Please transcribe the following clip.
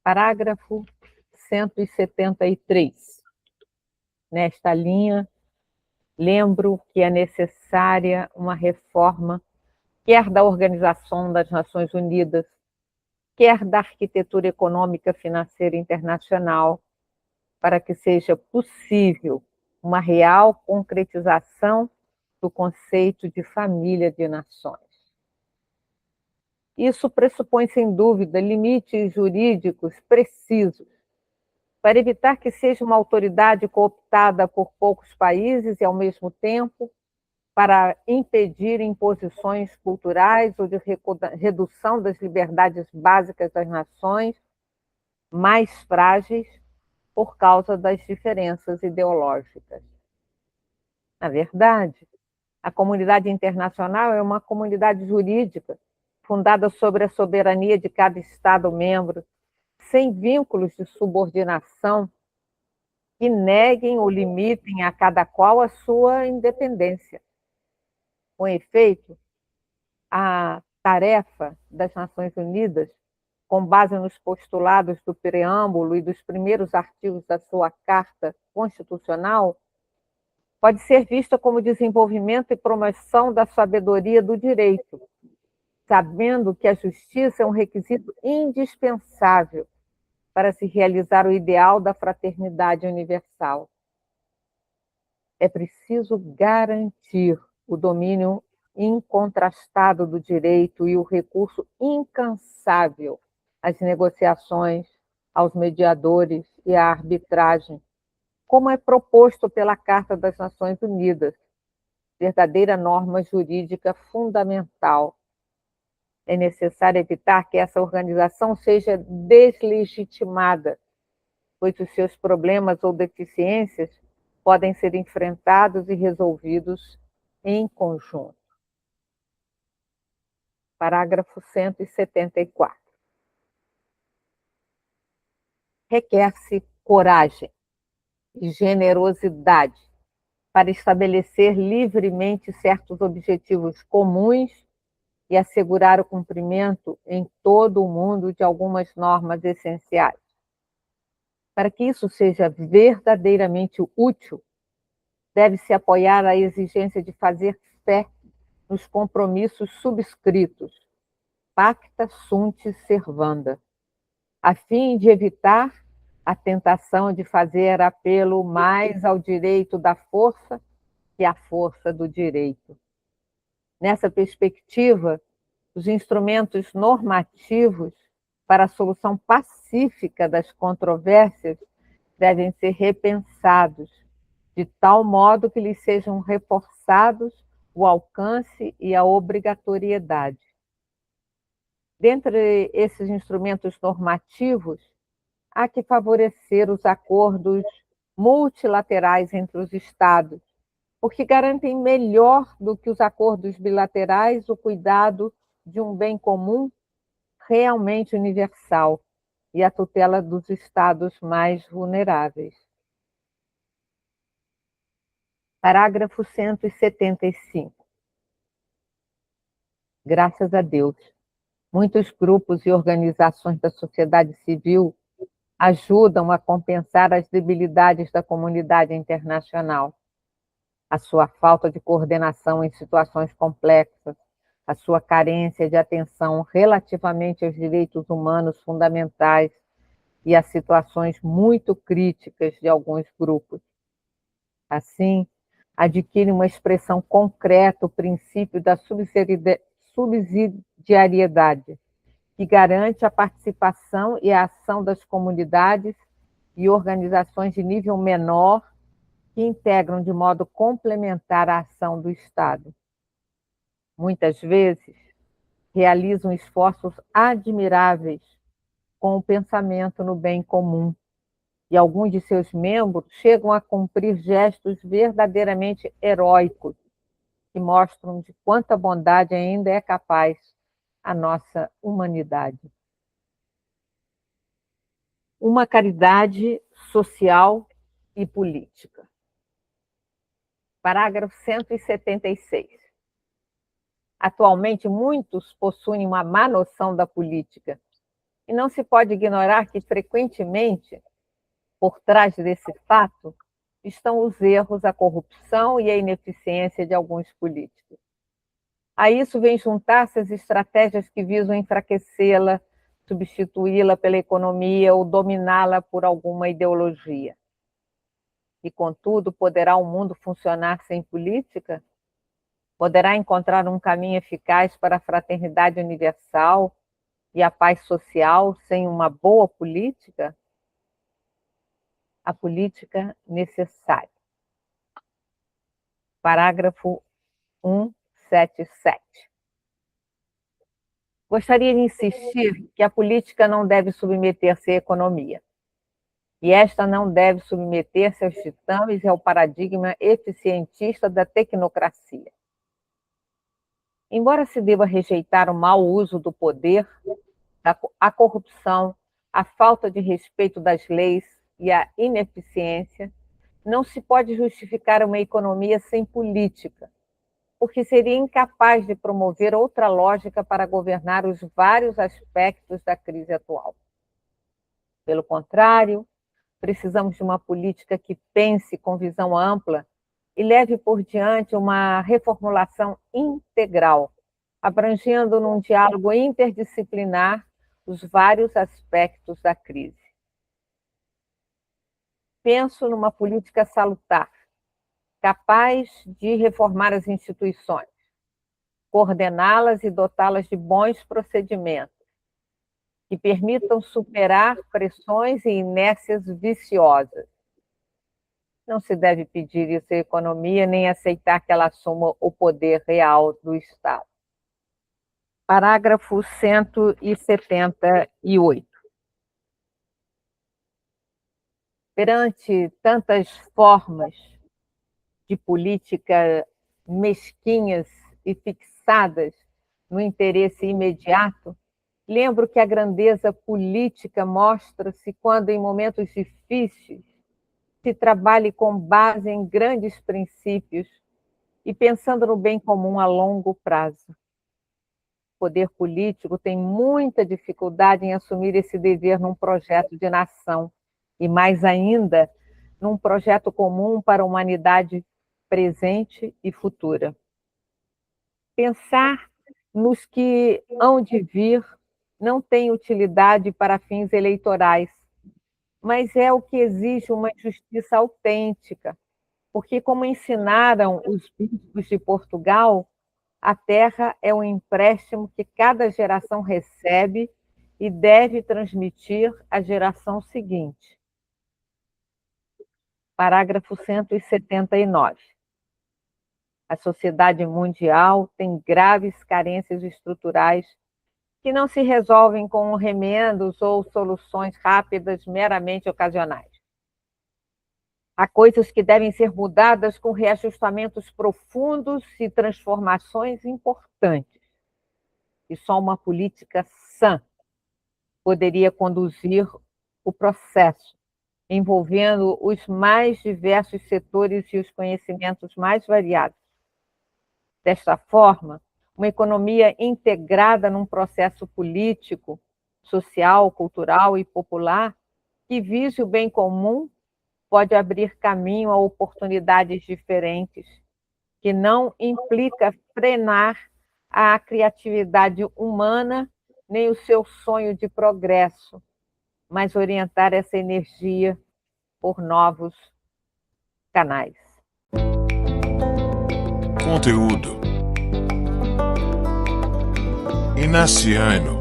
Parágrafo 173. Nesta linha, lembro que é necessária uma reforma, quer da Organização das Nações Unidas, quer da arquitetura econômica financeira internacional, para que seja possível uma real concretização do conceito de família de nações. Isso pressupõe, sem dúvida, limites jurídicos precisos, para evitar que seja uma autoridade cooptada por poucos países e, ao mesmo tempo, para impedir imposições culturais ou de redução das liberdades básicas das nações mais frágeis por causa das diferenças ideológicas. Na verdade, a comunidade internacional é uma comunidade jurídica fundada sobre a soberania de cada Estado-membro, sem vínculos de subordinação que neguem ou limitem a cada qual a sua independência. Com efeito, a tarefa das Nações Unidas, com base nos postulados do preâmbulo e dos primeiros artigos da sua Carta Constitucional, pode ser vista como desenvolvimento e promoção da sabedoria do direito, sabendo que a justiça é um requisito indispensável para se realizar o ideal da fraternidade universal. É preciso garantir o domínio incontrastado do direito e o recurso incansável às negociações, aos mediadores e à arbitragem, como é proposto pela Carta das Nações Unidas, verdadeira norma jurídica fundamental. É necessário evitar que essa organização seja deslegitimada, pois os seus problemas ou deficiências podem ser enfrentados e resolvidos em conjunto. Parágrafo 174. Requer-se coragem e generosidade para estabelecer livremente certos objetivos comuns e assegurar o cumprimento em todo o mundo de algumas normas essenciais. Para que isso seja verdadeiramente útil, deve-se apoiar a exigência de fazer fé nos compromissos subscritos, pacta sunt servanda, a fim de evitar a tentação de fazer apelo mais ao direito da força que à força do direito. Nessa perspectiva, os instrumentos normativos para a solução pacífica das controvérsias devem ser repensados, de tal modo que lhes sejam reforçados o alcance e a obrigatoriedade. Dentre esses instrumentos normativos, há que favorecer os acordos multilaterais entre os Estados, porque garantem melhor do que os acordos bilaterais o cuidado de um bem comum realmente universal e a tutela dos Estados mais vulneráveis. Parágrafo 175. Graças a Deus, muitos grupos e organizações da sociedade civil ajudam a compensar as debilidades da comunidade internacional, a sua falta de coordenação em situações complexas, a sua carência de atenção relativamente aos direitos humanos fundamentais e a situações muito críticas de alguns grupos. Assim, adquire uma expressão concreta o princípio da subsidiariedade, que garante a participação e a ação das comunidades e organizações de nível menor que integram de modo complementar a ação do Estado. Muitas vezes, realizam esforços admiráveis com o pensamento no bem comum, e alguns de seus membros chegam a cumprir gestos verdadeiramente heróicos, que mostram de quanta bondade ainda é capaz a nossa humanidade. Uma caridade social e política. Parágrafo 176. Atualmente, muitos possuem uma má noção da política E não se pode ignorar que, frequentemente, por trás desse fato, estão os erros, a corrupção e a ineficiência de alguns políticos. A isso vem juntar-se as estratégias que visam enfraquecê-la, substituí-la pela economia ou dominá-la por alguma ideologia. E, contudo, poderá o mundo funcionar sem política? Poderá encontrar um caminho eficaz para a fraternidade universal e a paz social sem uma boa política? A política necessária. Parágrafo 177. Gostaria de insistir que a política não deve submeter-se à economia. E esta não deve submeter-se aos ditames e ao paradigma eficientista da tecnocracia. Embora se deva rejeitar o mau uso do poder, a corrupção, a falta de respeito das leis e a ineficiência, não se pode justificar uma economia sem política, porque seria incapaz de promover outra lógica para governar os vários aspectos da crise atual. Pelo contrário, precisamos de uma política que pense com visão ampla e leve por diante uma reformulação integral, abrangendo num diálogo interdisciplinar os vários aspectos da crise. Penso numa política salutar, capaz de reformar as instituições, coordená-las e dotá-las de bons procedimentos, que permitam superar pressões e inércias viciosas. Não se deve pedir isso à economia, nem aceitar que ela assuma o poder real do Estado. Parágrafo 178. Perante tantas formas de política mesquinhas e fixadas no interesse imediato, lembro que a grandeza política mostra-se quando, em momentos difíceis, se trabalhe com base em grandes princípios e pensando no bem comum a longo prazo. O poder político tem muita dificuldade em assumir esse dever num projeto de nação e, mais ainda, num projeto comum para a humanidade presente e futura. Pensar nos que hão de vir não tem utilidade para fins eleitorais, mas é o que exige uma justiça autêntica, porque, como ensinaram os bispos de Portugal, a terra é um empréstimo que cada geração recebe e deve transmitir à geração seguinte. Parágrafo 179. A sociedade mundial tem graves carências estruturais que não se resolvem com remendos ou soluções rápidas meramente ocasionais. Há coisas que devem ser mudadas com reajustamentos profundos e transformações importantes. E só uma política sã poderia conduzir o processo, envolvendo os mais diversos setores e os conhecimentos mais variados. Desta forma, uma economia integrada num processo político, social, cultural e popular que vise o bem comum pode abrir caminho a oportunidades diferentes, que não implica frenar a criatividade humana nem o seu sonho de progresso, mas orientar essa energia por novos canais. Conteúdo Inaciano.